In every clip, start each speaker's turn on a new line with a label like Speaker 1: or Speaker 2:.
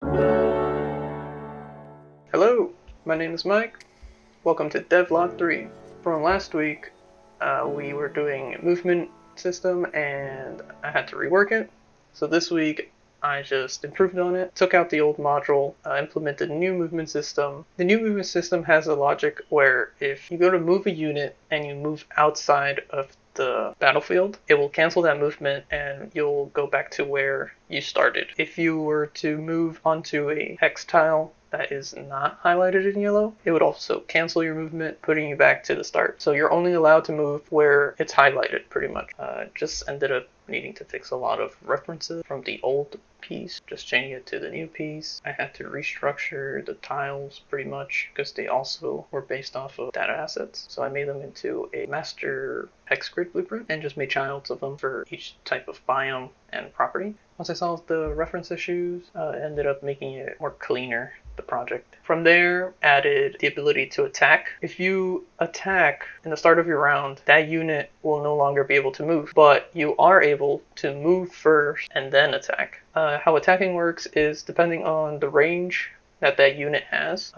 Speaker 1: Hello, my name is Mike. Welcome to Devlog03. From last week, we were doing a movement system and I had to rework it. So this week, I just improved on it, took out the old module, implemented a new movement system. The new movement system has a logic where if you go to move a unit and you move outside of the battlefield, it will cancel that movement and you'll go back to where you started. If you were to move onto a hex tile that is not highlighted in yellow, it would also cancel your movement, putting you back to the start. So you're only allowed to move where it's highlighted, pretty much. Just ended up needing to fix a lot of references from the old piece, just changing it to the new piece. I had to restructure the tiles pretty much because they also were based off of data assets. So I made them into a master hex grid blueprint and just made childs of them for each type of biome and property. Once I solved the reference issues, ended up making it more cleaner, the project. From there, added the ability to attack. If you attack in the start of your round, that unit will no longer be able to move, but you are able to move first and then attack. How attacking works is depending on the range that unit has,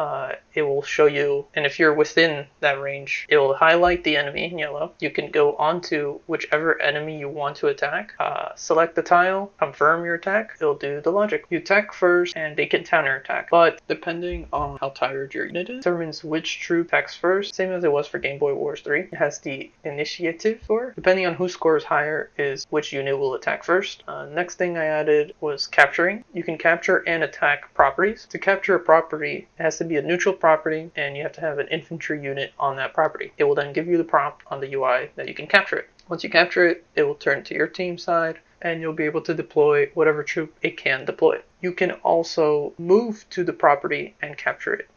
Speaker 1: it will show you, and if you're within that range, it will highlight the enemy in yellow. You can go onto whichever enemy you want to attack, select the tile, confirm your attack, it'll do the logic. You attack first and they can counterattack, but depending on how tired your unit is, determines which troop attacks first, same as it was for Game Boy Wars 3. It has the initiative score. Depending on who scores higher is which unit will attack first. Next thing I added was capturing. You can capture and attack properties. To capture a property, it has to be a neutral property and you have to have an infantry unit on that property. It will then give you the prompt on the UI that you can capture it. Once you capture it, it will turn to your team side and you'll be able to deploy whatever troop it can deploy. You can also move to the property and capture it.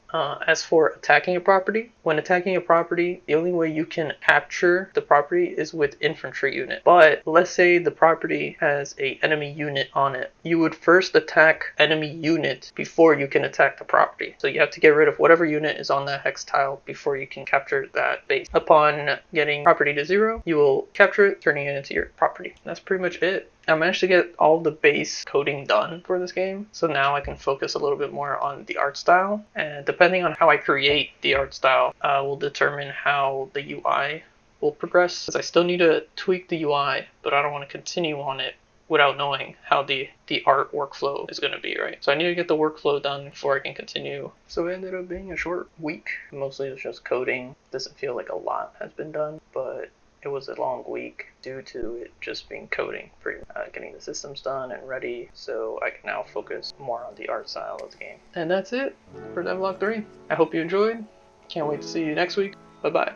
Speaker 1: As for attacking a property, when attacking a property, the only way you can capture the property is with infantry unit. But let's say the property has a enemy unit on it. You would first attack enemy unit before you can attack the property. So you have to get rid of whatever unit is on that hex tile before you can capture that base. Upon getting property to 0, you will capture it, turning it into your property. That's pretty much it. I managed to get all the base coding done for this game, so now I can focus a little bit more on the art style, and depending on how I create the art style will determine how the UI will progress, because I still need to tweak the UI, but I don't want to continue on it without knowing how the art workflow is going to be, right? So I need to get the workflow done before I can continue. So it ended up being a short week. Mostly it's just coding. Doesn't feel like a lot has been done, but it was a long week due to it just being coding, getting the systems done and ready, so I can now focus more on the art style of the game. And that's it for Devlog03. I hope you enjoyed. Can't wait to see you next week. Bye-bye.